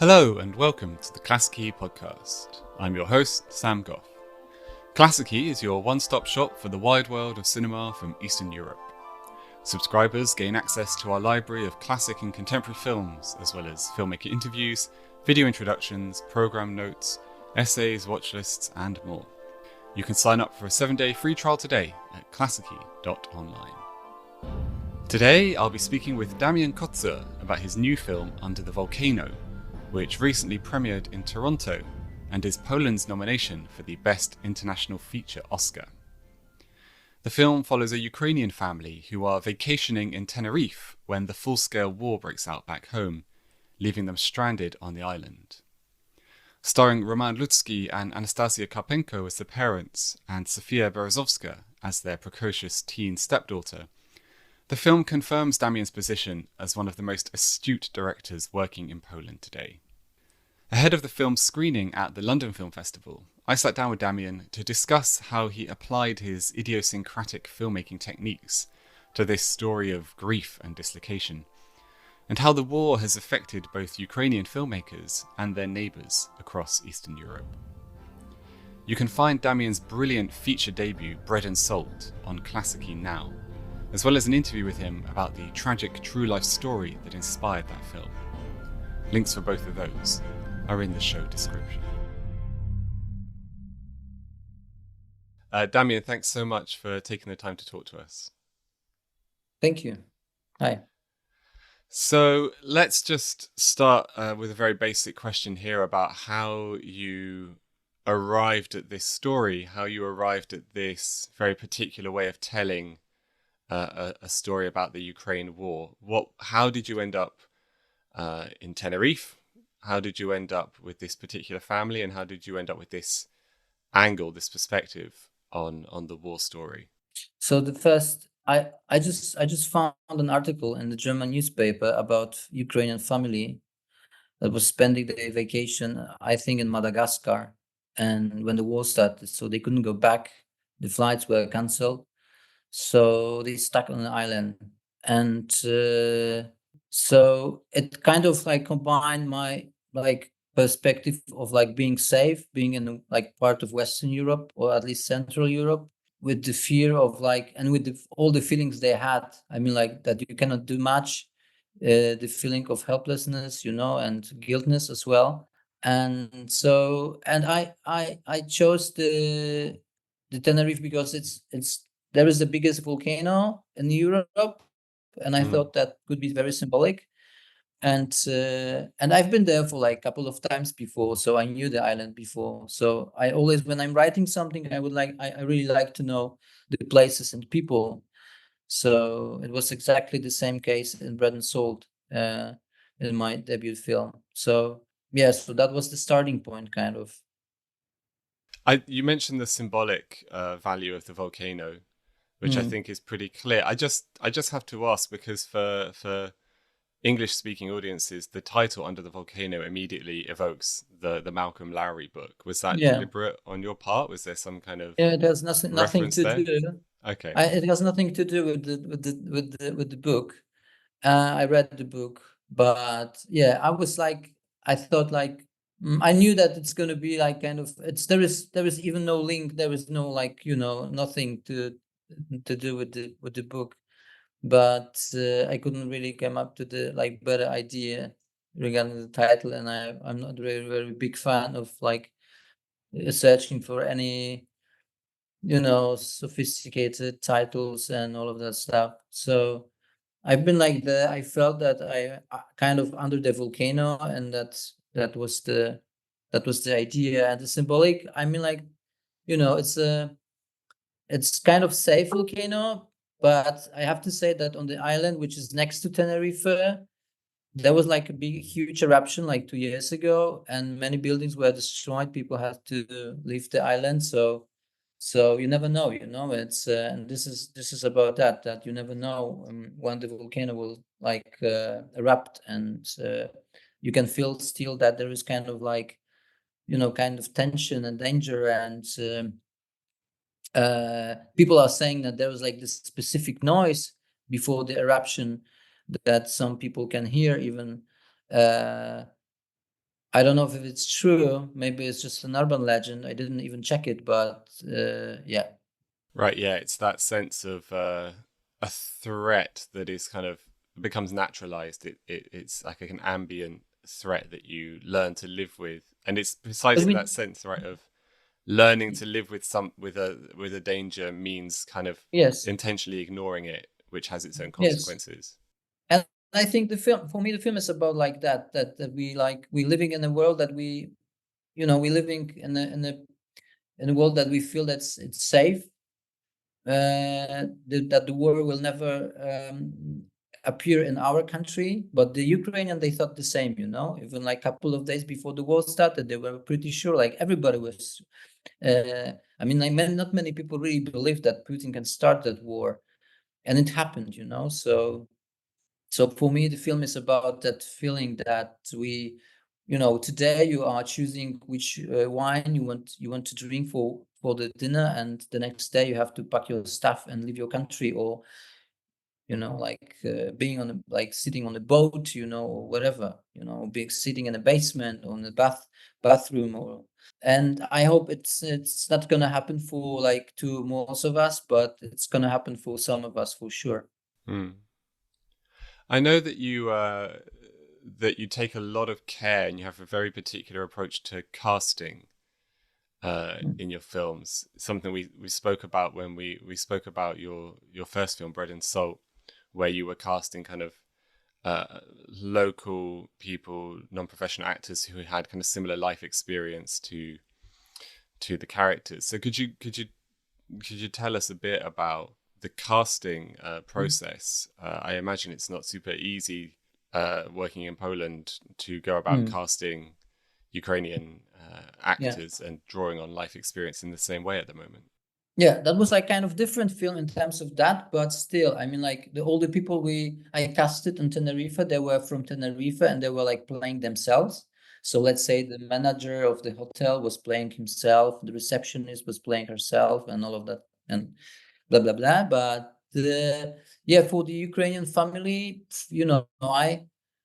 Hello and welcome to the Klassiki Podcast. I'm your host, Sam Goff. Klassiki is your one-stop shop for the wide world of cinema from Eastern Europe. Subscribers gain access to our library of classic and contemporary films, as well as filmmaker interviews, video introductions, program notes, essays, watch lists, and more. You can sign up for a 7-day free trial today at klassiki.online. Today, I'll be speaking with Damian Kocur about his new film, Under the Volcano, which recently premiered in Toronto and is Poland's nomination for the Best International Feature Oscar. The film follows a Ukrainian family who are vacationing in Tenerife when the full-scale war breaks out back home, leaving them stranded on the island. Starring Roman Ludzki and Anastasia Karpenko as the parents and Sofia Berezovska as their precocious teen stepdaughter, the film confirms Damian's position as one of the most astute directors working in Poland today. Ahead of the film's screening at the London Film Festival, I sat down with Damian to discuss how he applied his idiosyncratic filmmaking techniques to this story of grief and dislocation, and how the war has affected both Ukrainian filmmakers and their neighbours across Eastern Europe. You can find Damian's brilliant feature debut, Bread and Salt, on Klassiki now, as well as an interview with him about the tragic true-life story that inspired that film. Links for both of those are in the show description. Damian, thanks so much for taking the time to talk to us. Thank you. Hi. So let's just start with a very basic question here about how you arrived at this story, how you arrived at this very particular way of telling a story about the Ukraine war. How did you end up in Tenerife? How did you end up with this particular family, and how did you end up with this angle, this perspective on the war story? So the first, I just found an article in the German newspaper about Ukrainian family that was spending their vacation, I think, in Madagascar, and when the war started, so they couldn't go back. The flights were cancelled. So they stuck on an island, and so it kind of like combined my perspective of like being safe, being in like part of Western Europe or at least Central Europe, with the fear of like, and with all the feelings they had. I mean, like that you cannot do much, the feeling of helplessness, and guiltness as well. And so, and I chose the Tenerife because it's there is the biggest volcano in Europe, and I thought that could be very symbolic. And I've been there for like a couple of times before, so I knew the island before. So I always, when I'm writing something, I really like to know the places and people. So it was exactly the same case in Bread and Salt, in my debut film. So yeah, so that was the starting point, kind of. You mentioned the symbolic value of the volcano, which I think is pretty clear. I just have to ask, because for English-speaking audiences, the title Under the Volcano immediately evokes the Malcolm Lowry book. Was that deliberate on your part? Was there some kind of it has nothing to there? do. Okay. It has nothing to do with the book. I read the book, but yeah, I thought like I knew that it's going to be like kind of there is even no link. There is no like nothing to do with the book. But I couldn't really come up to the like better idea regarding the title, and I'm not really very big fan of like searching for any sophisticated titles and all of that stuff. So I've been like I felt that I kind of Under the Volcano, and that was the idea. And the symbolic, I mean, like it's kind of safe volcano. But I have to say that on the island, which is next to Tenerife, there was like a huge eruption like 2 years ago, and many buildings were destroyed. People had to leave the island. So you never know, it's and this is about that you never know when the volcano will like erupt, and you can feel still that there is kind of like kind of tension and danger, and people are saying that there was like this specific noise before the eruption that some people can hear even, I don't know if it's true. Maybe it's just an urban legend. I didn't even check it, but yeah. Right, yeah, it's that sense of a threat that is kind of becomes naturalized. It's like an ambient threat that you learn to live with, and it's But precisely we, that sense, right, of learning to live with with a danger means kind of yes, intentionally ignoring it, which has its own yes. consequences. And I think the film, for me, the film is about like that we like, we living in a world that we, we living in a world that we feel it's safe, that the war will never appear in our country. But the Ukrainian, they thought the same, even like a couple of days before the war started, they were pretty sure, like everybody was, I mean, like not many people really believed that Putin can start that war, and it happened, so for me, the film is about that feeling that we, today you are choosing which wine you want to drink for the dinner, and the next day you have to pack your stuff and leave your country, or like being on like sitting on a boat, or whatever, being sitting in a basement or in a bathroom, or and I hope it's not gonna happen for like to most of us, but it's gonna happen for some of us for sure. Hmm. I know that you take a lot of care and you have a very particular approach to casting Mm. in your films. Something we spoke about when we spoke about your first film, Bread and Salt, where you were casting kind of uh, local people, non-professional actors who had kind of similar life experience to the characters. So could you tell us a bit about the casting process? I imagine it's not super easy working in Poland to go about Mm. casting Ukrainian Yeah. actors and drawing on life experience in the same way at the moment. Yeah, that was like kind of different film in terms of that, but still, I mean, like all the people I casted on Tenerife, they were from Tenerife and they were like playing themselves. So let's say the manager of the hotel was playing himself, the receptionist was playing herself, and all of that, and blah blah blah. But yeah, for the Ukrainian family,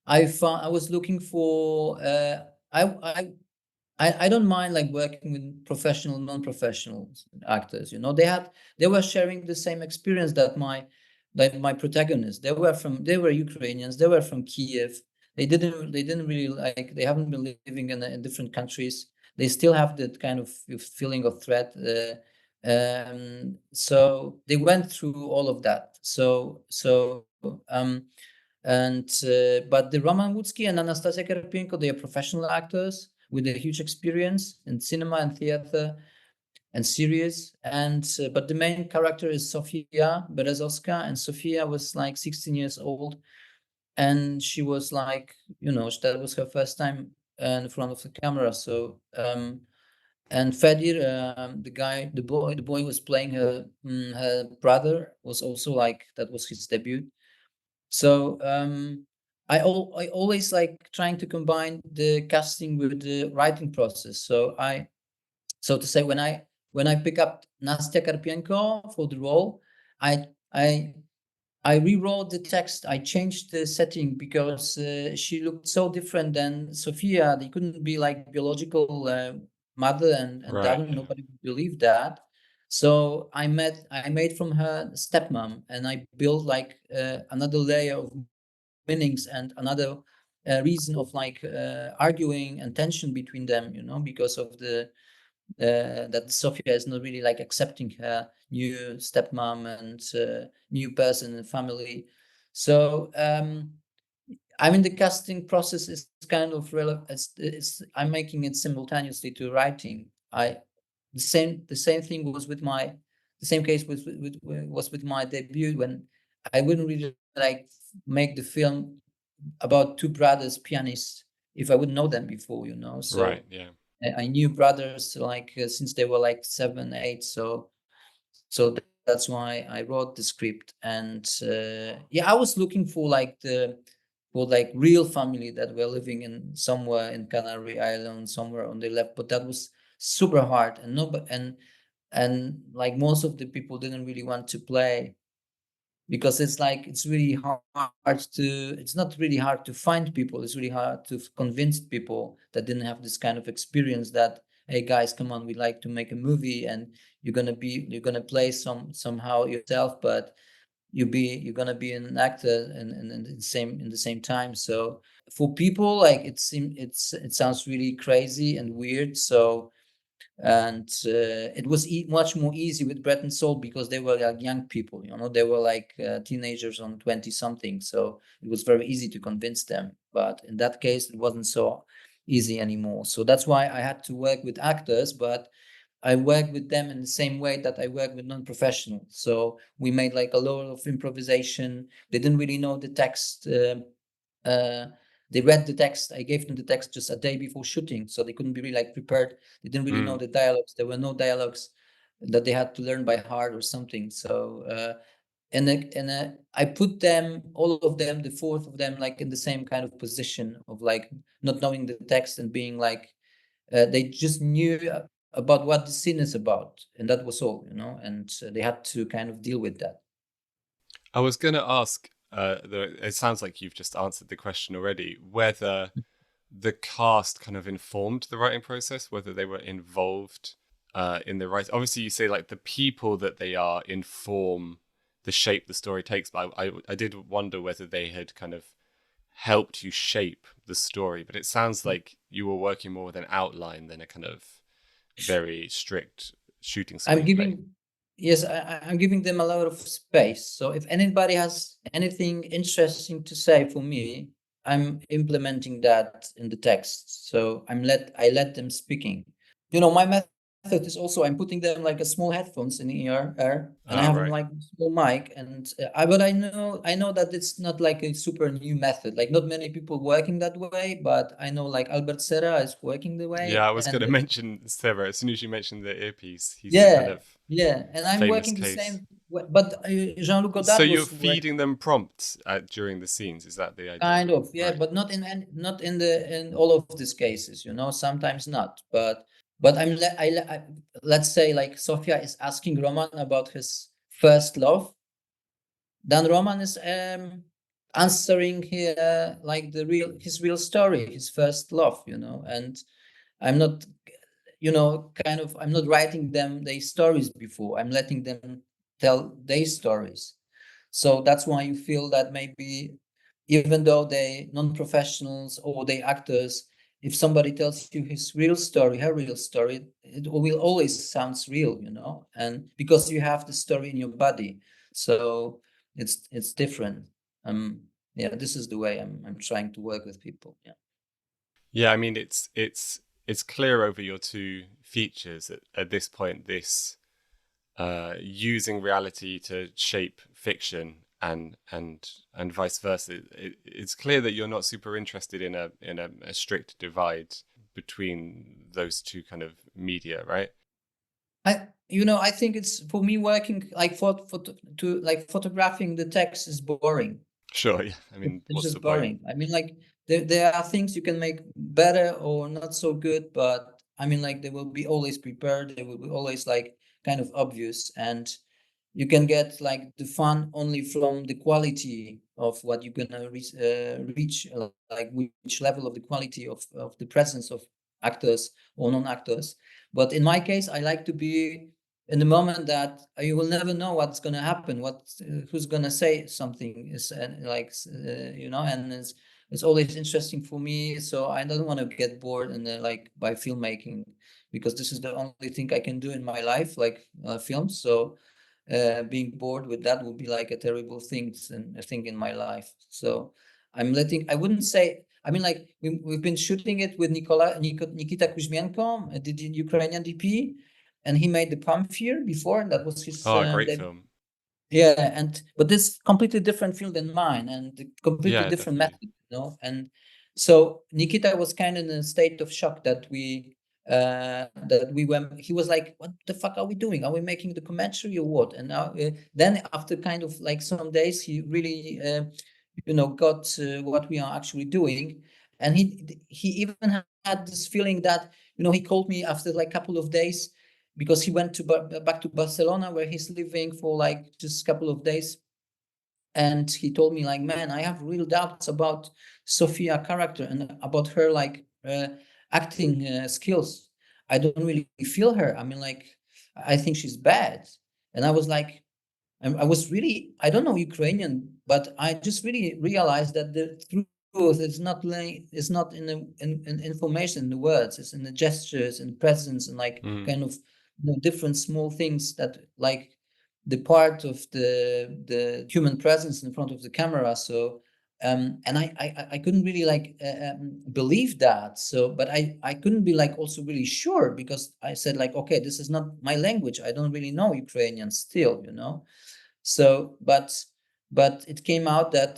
I found I was looking for I I don't mind like working with professional, non-professional actors. They were sharing the same experience that my protagonists. They were Ukrainians. They were from Kiev. They didn't really like. They haven't been living in different countries. They still have that kind of feeling of threat. So they went through all of that. Um, and but the Roman Wutsky and Anastasia Karpenko, they are professional actors with a huge experience in cinema and theater and series. And but the main character is Sofia Berezovska, and Sofia was like 16 years old, and she was like, that was her first time in front of the camera. So and Fedir, the boy was playing her brother, was also like that was his debut. So I always like trying to combine the casting with the writing process. So to say, when I pick up Nastya Karpenko for the role, I I I rewrote the text. I changed the setting because she looked so different than Sophia. They couldn't be like biological mother and Right. daughter. Yeah. Nobody would believe that. So I made from her stepmom, and I built like another layer of meanings and another reason of like arguing and tension between them. Because of the that Sophia is not really like accepting her new stepmom and new person and family. So I mean, the casting process is kind of relevant. I'm making it simultaneously to writing. The same thing was with the same case was with my debut, when I wouldn't really like make the film about two brothers pianists if I wouldn't know them before. Right. So Yeah. I knew brothers like since they were like 7, 8. So that's why I wrote the script. And yeah, I was looking for like real family that were living in somewhere in Canary Island, somewhere on the left. But that was super hard, and no, but and like most of the people didn't really want to play because it's like it's really hard to it's not really hard to find people, it's really hard to convince people that didn't have this kind of experience that, hey guys, come on, we like to make a movie, and you're gonna play somehow yourself, but you're gonna be an actor and in the same time. So for people, like it sounds really crazy and weird. So and it was much more easy with Brett and Soul because they were like young people, you know, they were like teenagers on 20 something, so it was very easy to convince them. But in that case it wasn't so easy anymore, so that's why I had to work with actors, but I work with them in the same way that I work with non-professionals. So we made like a lot of improvisation. They didn't really know the text. Uh, they read the text. I gave them the text just a day before shooting, so they couldn't be really like prepared. They didn't really know the dialogues. There were no dialogues that they had to learn by heart or something. So I put them, all of them, the fourth of them, like in the same kind of position of like not knowing the text and being like they just knew about what the scene is about, and that was all, you know. And they had to kind of deal with that. I was going to ask, it sounds like you've just answered the question already, whether the cast kind of informed the writing process, whether they were involved in the writing. Obviously, you say like the people that they are inform the shape the story takes, but I did wonder whether they had kind of helped you shape the story. But it sounds like you were working more with an outline than a kind of very strict shooting screenplay. I'm giving them a lot of space. So if anybody has anything interesting to say for me, I'm implementing that in the text. So I let them speaking. You know, my method is also I'm putting them like a small headphones in the ear, and I have them Right. like a small mic. And but I know that it's not like a super new method. Like not many people working that way, but I know like Albert Serra is working the Yeah, way, I was going and to mention Sarah. As soon as you mentioned the earpiece, he's the kind yeah, of yeah, and I'm famous working the case. same way. But Jean-Luc So Godard you're was working feeding them prompts during the scenes. Is that the idea? kind of, yeah, Right. but not in in all of these cases, you know. Sometimes not, but let's say like Sofia is asking Roman about his first love, then Roman is answering here like his real story, his first love, you know. And I'm not, you know, kind of, I'm not writing them their stories before. I'm letting them tell their stories. So that's why you feel that maybe even though they non-professionals or they actors, if somebody tells you his real story, her real story, it will always sounds real, you know, and because you have the story in your body. So it's different. Yeah, this is the way I'm trying to work with people. Yeah. Yeah, I mean it's clear over your two features at this point. This using reality to shape fiction and vice versa. It's clear that you're not super interested in a strict divide between those two kind of media, right? I think it's for me working like to like photographing the text is boring. Sure. Yeah. I mean, It's what's just the point? boring. I mean, like there are things you can make better or not so good, but I mean, like they will be always prepared. They will be always like kind of obvious, and you can get like the fun only from the quality of what you're gonna reach, like which level of the quality of the presence of actors or non-actors. But in my case, I like to be in the moment that you will never know what's going to happen, who's going to say something is you know, and it's always interesting for me. So I don't want to get bored and like by filmmaking, because this is the only thing I can do in my life, like films. So being bored with that would be like a terrible thing, and a thing in my life. So I wouldn't say, I mean, like we've been shooting it with Nikita Kuzmenko, the Ukrainian DP, and he made the Pamphir before, and that was his Oh, great film. yeah. And but this completely different field than mine, and a completely Yeah, different definitely. method, you know. And so Nikita was kind of in a state of shock that we were, he was like, what the fuck are we doing? Are we making the documentary or what? And now then after kind of like some days, he really you know, got what we are actually doing. And he even had this feeling that, you know, he called me after like a couple of days, because he went to back to Barcelona, where he's living for like just a couple of days. and he told me like, man, I have real doubts about Sophia character and about her like acting skills. I don't really feel her. I mean, like, I think she's bad. And I was like, I was really, I don't know Ukrainian, but I just really realized that the truth is not like, it's not in the in information, in the words, it's in the gestures and presence and like kind of different small things that like the part of the human presence in front of the camera. So and I couldn't really like believe that. So but I couldn't be like also really sure, because I said like, okay, this is not my language, I don't really know Ukrainian still, you know. So but it came out that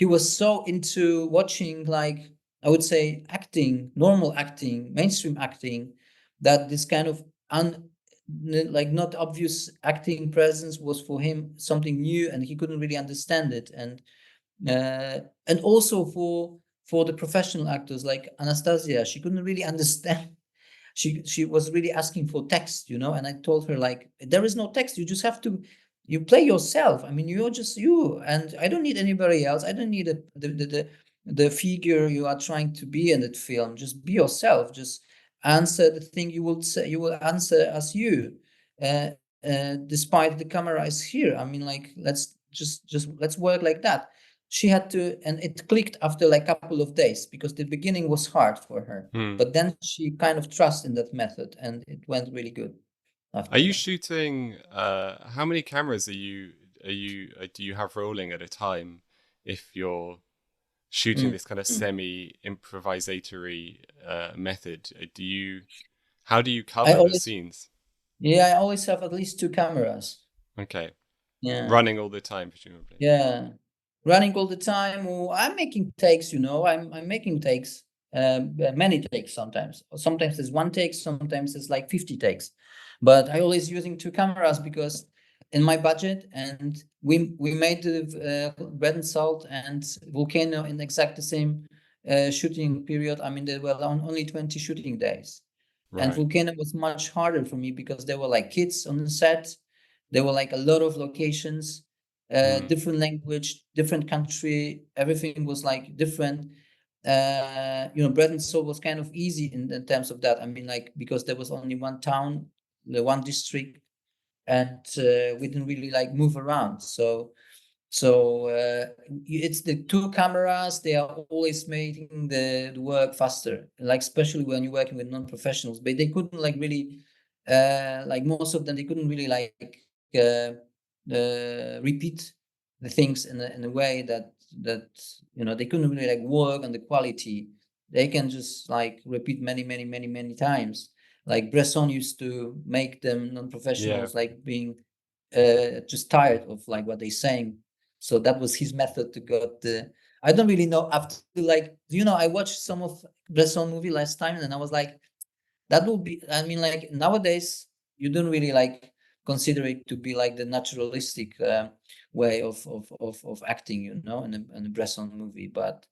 he was so into watching, like, I would say acting, normal acting, mainstream acting, that this kind of like not obvious acting presence was for him something new, and he couldn't really understand it. And also for the professional actors like Anastasia, she couldn't really understand. She was really asking for text, you know, and I told her like, there is no text, you just have to, you play yourself. I mean, you're just you, and I don't need anybody else. I don't need the figure you are trying to be in that film. Just be yourself, just answer the thing you will say, you will answer as you, uh, despite the camera is here. I mean, like, let's just let's work like that. She had to, and it clicked after like a couple of days, because the beginning was hard for her, but then she kind of trusted in that method, and it went really good Are after you that. shooting? How many cameras do you have rolling at a time? If you're shooting Mm. this kind of semi improvisatory method, how do you I cover the always, scenes? yeah, I always have at least two cameras. Okay, Yeah, running all the time, presumably. yeah, running all the time. Or I'm making takes, you know. I'm making takes, many takes sometimes. Sometimes it's one take, sometimes it's like 50 takes. But I always using two cameras because in my budget, and we made the Bread and Salt and Volcano in exact the same shooting period. I mean, there were only 20 shooting days. And Right. Volcano was much harder for me because there were like kids on the set. There were like a lot of locations, different language, different country. Everything was like different. You know, Bread and Salt was kind of easy in terms of that. I mean, like, because there was only one town, the one district, and we didn't really like move around. So it's the two cameras. They are always making the work faster. Like especially when you're working with non-professionals, but they couldn't like really, like most of them, they couldn't really like repeat the things in a way that you know, they couldn't really like work on the quality. They can just like repeat many times. Like Bresson used to make them Yeah. non-professionals like being just tired of like what they're saying. So that was his method to got the. I don't really know after like, you know, I watched some of Bresson movie last time, and I was like, that will be. I mean, like nowadays you don't really like consider it to be like the naturalistic way of acting, you know, in a Bresson movie, but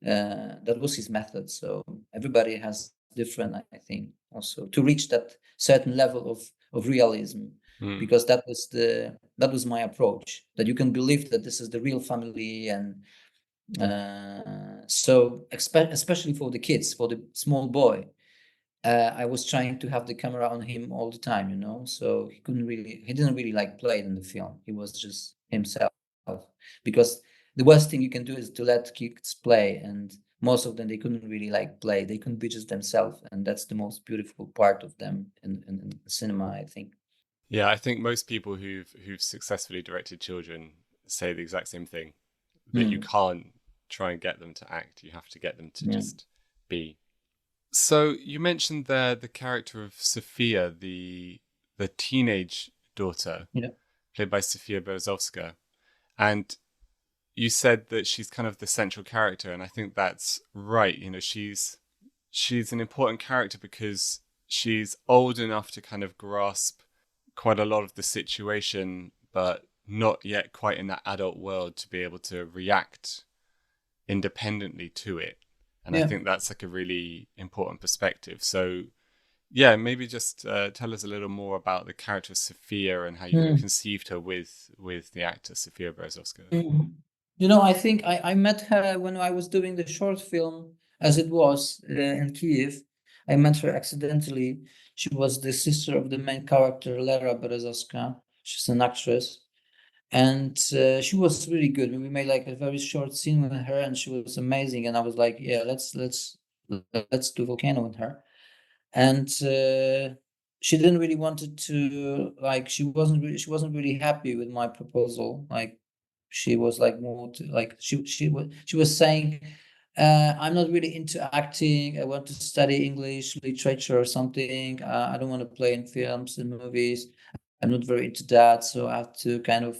that was his method. So everybody has different, I think, also to reach that certain level of realism, Mm. because that was my approach, that you can believe that this is the real family. And so especially for the kids, for the small boy, I was trying to have the camera on him all the time, you know, so he didn't really like play in the film. He was just himself, because the worst thing you can do is to let kids play, and most of them, they couldn't really like play. They couldn't be just themselves, and that's the most beautiful part of them in cinema, I think. Yeah, I think most people who've successfully directed children say the exact same thing, that you Mm, can't try and get them to act. You have to get them to yeah, just be. So you mentioned there the character of Sophia, the teenage daughter, yeah, played by Sofia Berezovska, and you said that she's kind of the central character, and I think that's right. You know, she's an important character because she's old enough to kind of grasp quite a lot of the situation, but not yet quite in that adult world to be able to react independently to it. And I yeah, think that's like a really important perspective. So Yeah, maybe just tell us a little more about the character of Sophia and how you kind of conceived her with the actor Sophia Berezovska. You know, I think I met her when I was doing the short film, as it was in Kiev. I met her accidentally. She was the sister of the main character, Lera Berezovska. She's an actress, and she was really good. We made like a very short scene with her, and she was amazing. And I was like, yeah, let's do Volcano with her. And she didn't really wanted to, like, she wasn't really happy with my proposal. Like, she was like more to, like, she was saying, I'm not really into acting. I want to study English literature or something. I don't want to play in films and movies. I'm not very into that, so I have to kind of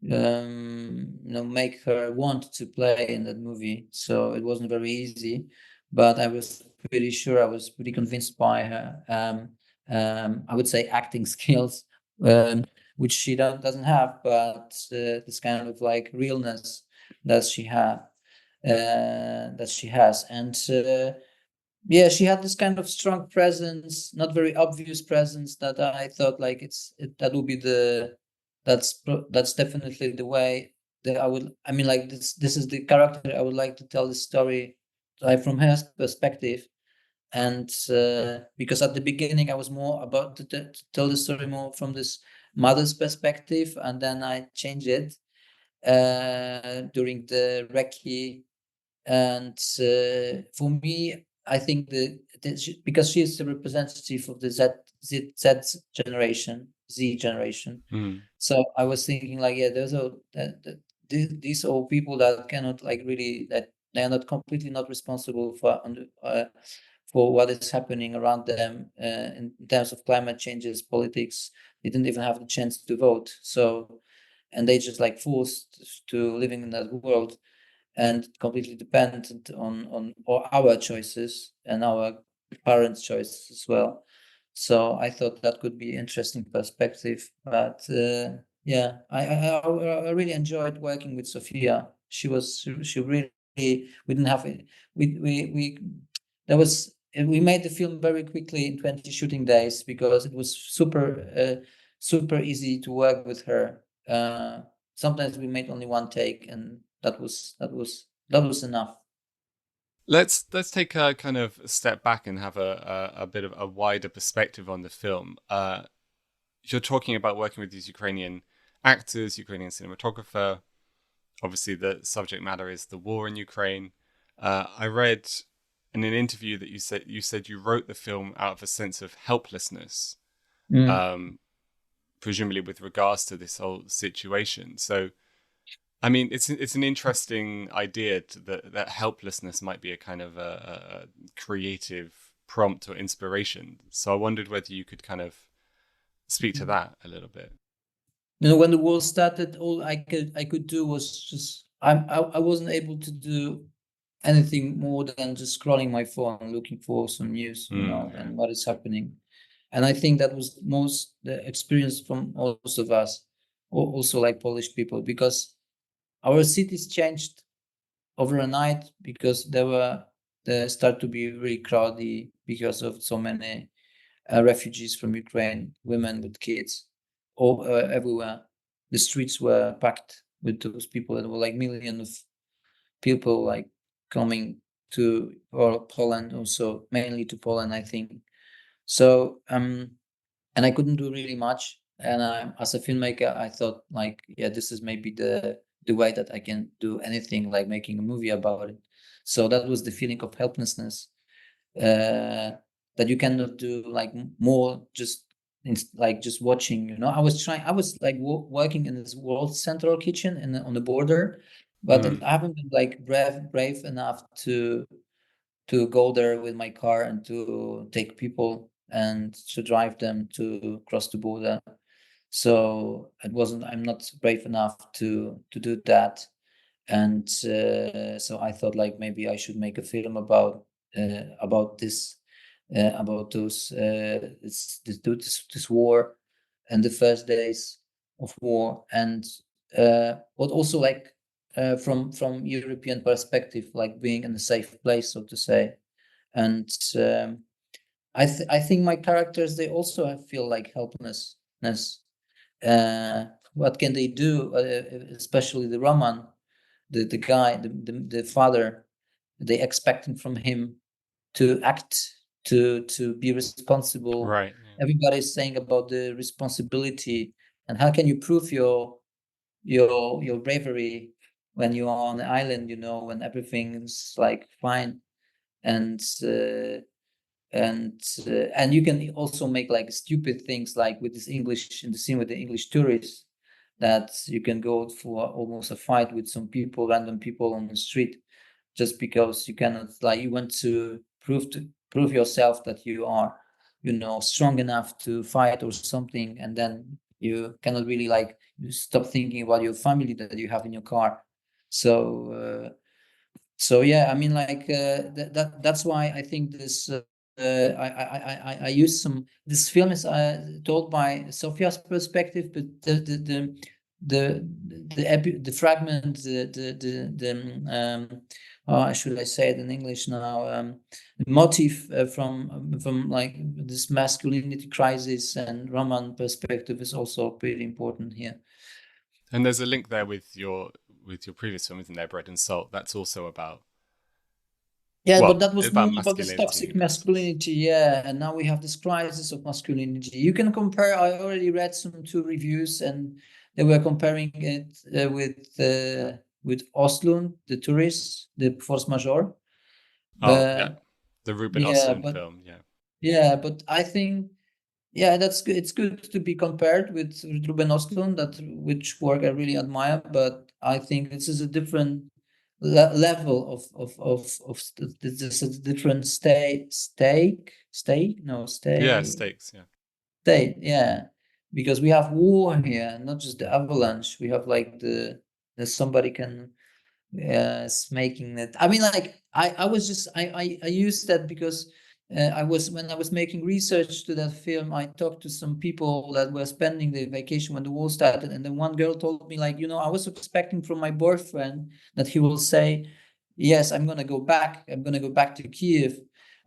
make her want to play in that movie. So it wasn't very easy, but I was pretty sure, I was pretty convinced by her I would say acting skills, which she doesn't have, but this kind of like realness that she had that she has. And yeah, she had this kind of strong presence, not very obvious presence, that I thought like that would be that's definitely the way that I mean, like, this is the character I would like to tell the story, like, from her perspective. And because at the beginning I was more about to tell the story more from this mother's perspective, and then I changed it during the recce. And for me, I think because she is the representative of the Z generation, Z generation. So I was thinking, like, yeah, these are people that cannot, like, really, that they are not completely not responsible for what is happening around them in terms of climate changes, politics. They didn't even have the chance to vote. So, and they just like forced to living in that world, and completely dependent on our choices and our parents' choices as well. So I thought that could be interesting perspective. But yeah, I really enjoyed working with Sophia. She really, we didn't have it. We there was we made the film very quickly in 20 shooting days, because it was super easy to work with her. Sometimes we made only one take, and that was enough. Let's take a kind of step back and have a bit of a wider perspective on the film. You're talking about working with these Ukrainian actors, Ukrainian cinematographer. Obviously, the subject matter is the war in Ukraine. I read in an interview that you said you wrote the film out of a sense of helplessness, presumably with regards to this whole situation. So, I mean, it's an interesting idea that helplessness might be a kind of a creative prompt or inspiration. So I wondered whether you could kind of speak to that a little bit. You know, when the war started, all I could do was just I wasn't able to do anything more than just scrolling my phone, looking for some news, and what is happening. And I think that was most the experience from most of us, also like Polish people, because our cities changed overnight, because they start to be really crowded because of so many refugees from Ukraine, women with kids, all everywhere. The streets were packed with those people. There were like millions of people like coming to Poland, also mainly to Poland, I think. So and I couldn't do really much. And as a filmmaker, I thought, like, yeah, this is maybe the way that I can do anything, like making a movie about it. So that was the feeling of helplessness, that you cannot do like more, just like just watching. I was like working in this World Central Kitchen on the border, but I haven't been like brave enough to go there with my car and to take people and to drive them to cross the border. So I'm not brave enough to do that. And so I thought, like, maybe I should make a film about this, about this war and the first days of war. And but also, like, from European perspective, like being in a safe place, so to say. And I think my characters, they also feel like helplessness. What can they do? Especially the Roman, the guy, the father. They expecting from him to act, to be responsible. Right. Yeah. Everybody's saying about the responsibility, and how can you prove your bravery when you are on the island, when everything's like fine, and and you can also make like stupid things, like with this English, in the scene with the English tourists, that you can go for almost a fight with some people, random people on the street, just because you cannot, like, you want to prove yourself that you are, strong enough to fight or something, and then you cannot really, like, you stop thinking about your family that you have in your car. So yeah, I mean, like, that's why I think this, I use some, this film is told by Sophia's perspective, but the fragment, how should I say it in English now, the motif, from like this masculinity crisis and Roman perspective is also pretty important here. And there's a link there with your previous film, isn't there, Bread and Salt? That's also about, Yeah, but well, that was about more about this masculinity toxic in that sense. masculinity, yeah. And now we have this crisis of masculinity. You can compare. I already read some two reviews, and they were comparing it with Oslund, the tourist, the force majeure. Oh yeah, But the Ruben yeah, Östlund but film. Yeah. but I think, yeah, that's good. It's good to be compared with Ruben Östlund, which work I really admire. But I think this is a different level this is a different Yeah, stakes. Yeah. state. Yeah, because we have war here, not just the avalanche. We have like the somebody can, is making it. I mean, like, I was just I used that because when I was making research to that film, I talked to some people that were spending the vacation when the war started, and then one girl told me, like, I was expecting from my boyfriend that he will say, yes, I'm gonna go back. I'm gonna go back to Kiev.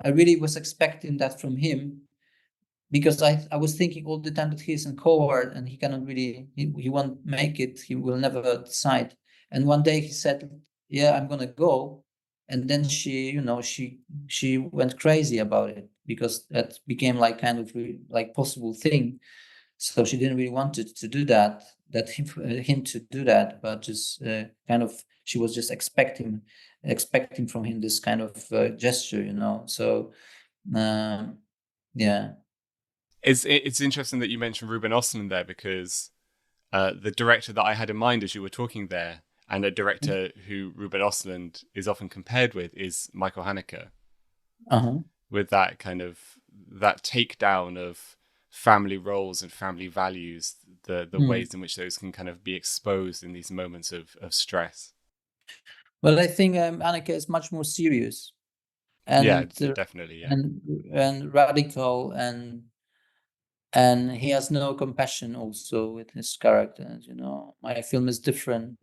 I really was expecting that from him, because I was thinking all the time that he's a coward and he cannot really, he won't make it, he will never decide. And one day he said, yeah, I'm gonna go. And then she, she went crazy about it, because that became like kind of like possible thing. So she didn't really want to do that him to do that, but just kind of, she was just expecting from him this kind of gesture, so yeah. It's interesting that you mentioned Ruben Östlund there, because the director that I had in mind as you were talking there, and a director who Ruben Östlund is often compared with, is Michael Haneke, Uh-huh. with that kind of, that takedown of family roles and family values, the Mm. ways in which those can kind of be exposed in these moments of stress. Well, I think Annika is much more serious Yeah, and definitely. Yeah. and radical, and he has no compassion also with his characters. My film is different,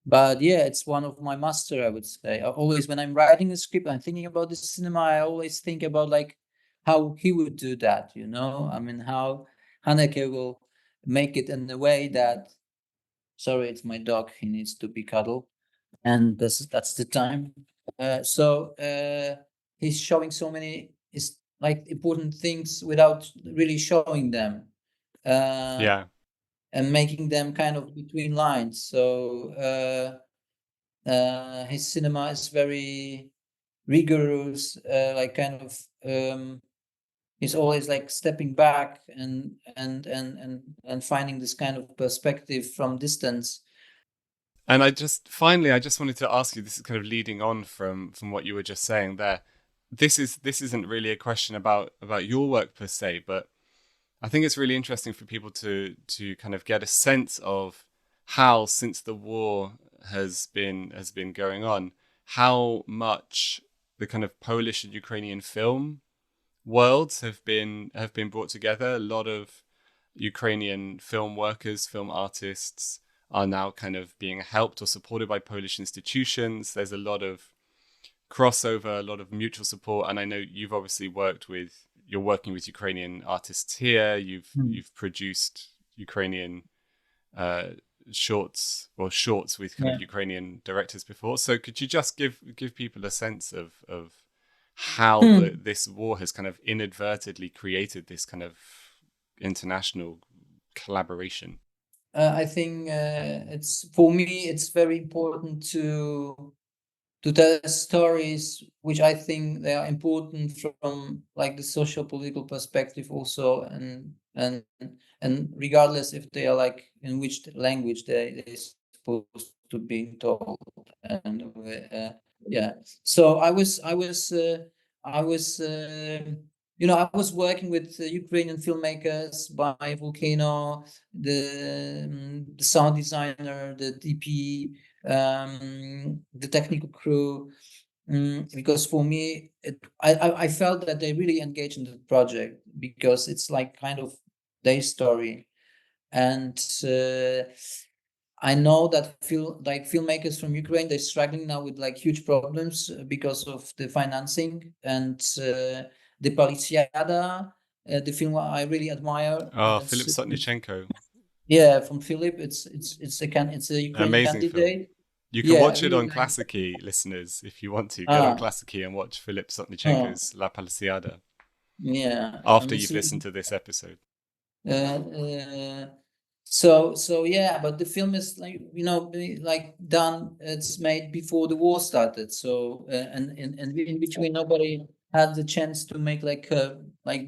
but yeah, it's one of my master, I would say. I always, when I'm writing a script, I'm thinking about the cinema, I always think about, like, how he would do that. I mean, how Haneke will make it in a way that, sorry, it's my dog, he needs to be cuddled, and that's the time. He's showing so many, is like, important things without really showing them, uh, Yeah. and making them kind of between lines. So his cinema is very rigorous, like, kind of, he's always like stepping back and finding this kind of perspective from distance. And I just wanted to ask you, this is kind of leading on from what you were just saying there. This isn't really a question about your work per se, but I think it's really interesting for people to kind of get a sense of how, since the war has been going on, how much the kind of Polish and Ukrainian film worlds have been brought together. A lot of Ukrainian film workers, film artists are now kind of being helped or supported by Polish institutions. There's a lot of crossover, a lot of mutual support, and I know you've obviously worked with you're working with Ukrainian artists here. You've Mm. you've produced Ukrainian shorts with kind Yeah. of Ukrainian directors before. So could you just give people a sense of how this war has kind of inadvertently created this kind of international collaboration? I think it's for me. It's very important to tell stories which I think they are important from like the social political perspective also, and regardless if they are like in which language they're supposed to be told. And yeah, so I was working with Ukrainian filmmakers by Volcano, the sound designer, the DP, the technical crew, because for me, I felt that they really engaged in the project because it's like kind of their story, and I know that filmmakers from Ukraine, they're struggling now with like huge problems because of the financing, and the Policiada, the film I really admire. Philip Sotnichenko. Yeah, from Philip. It's a Ukrainian Amazing film. candidate. You can Yeah, watch it really on nice. Klassiki, listeners, if you want to. Get on Ah, Klassiki and watch Philip oh, Sotnichenko's La Palisiada yeah. after you've It's really listened to this episode. uh, uh, so yeah, but the film is like like done. It's made before the war started. So and in between nobody had the chance to make like a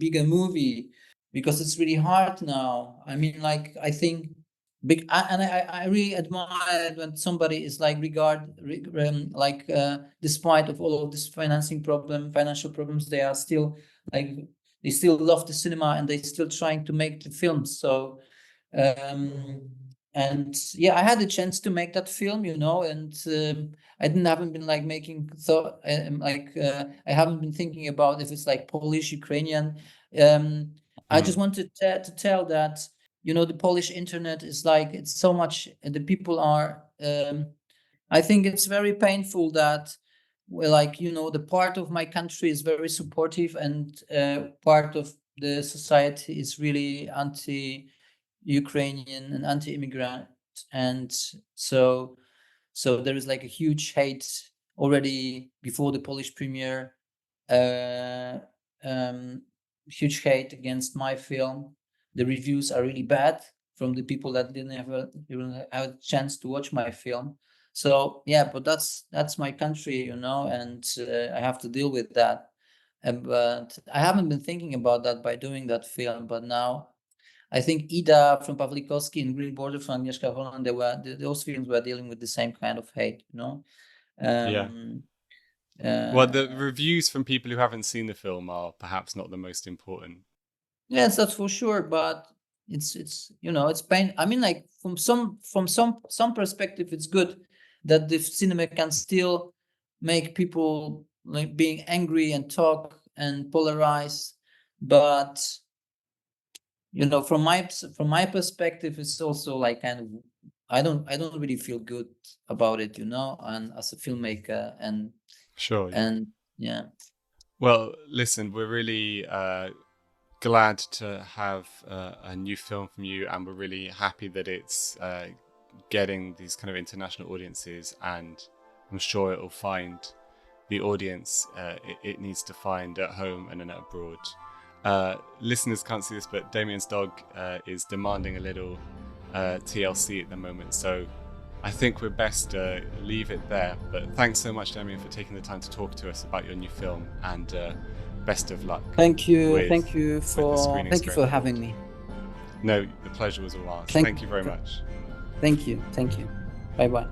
bigger movie because it's really hard now. I mean, like I think I really admire when somebody is like despite of all of this financial problems, they are still like they still love the cinema and they still trying to make the films. So um and yeah, I had a chance to make that film, and haven't been like making thought I haven't been thinking about if it's like Polish, Ukrainian. I just Mm. wanted to tell that the Polish internet is like it's so much, and the people are I think it's very painful that the part of my country is very supportive, and part of the society is really anti-Ukrainian and anti-immigrant, and so there is like a huge hate already before the Polish premiere, uh, um, huge hate against my film. The reviews are really bad from the people that didn't have a chance to watch my film. So yeah, but that's my country, and I have to deal with that. But I haven't been thinking about that by doing that film. But now I think Ida from Pawlikowski and Green Border from Agnieszka Holland, those films were dealing with the same kind of hate. Yeah. Um, Well, uh, the reviews from people who haven't seen the film are perhaps not the most important. yes, that's for sure. But it's pain. I mean, like from some perspective, it's good that the cinema can still make people like being angry and talk and polarize. But from my perspective, it's also like kind of I don't really feel good about it, and as a filmmaker, Sure, yeah. and yeah. Well, listen, we're really glad to have a new film from you, and we're really happy that it's getting these kind of international audiences, and I'm sure it will find the audience it needs to find at home and then abroad. Listeners can't see this, but Damian's dog is demanding a little TLC at the moment, so I think we're best to leave it there. But thanks so much, Damian, for taking the time to talk to us about your new film, and best of luck. Thank you. with Thank you the for screenings thank you going for having forward. me. No, the pleasure was all ours. Thank Thank you very much. Thank you. Thank you. Bye bye.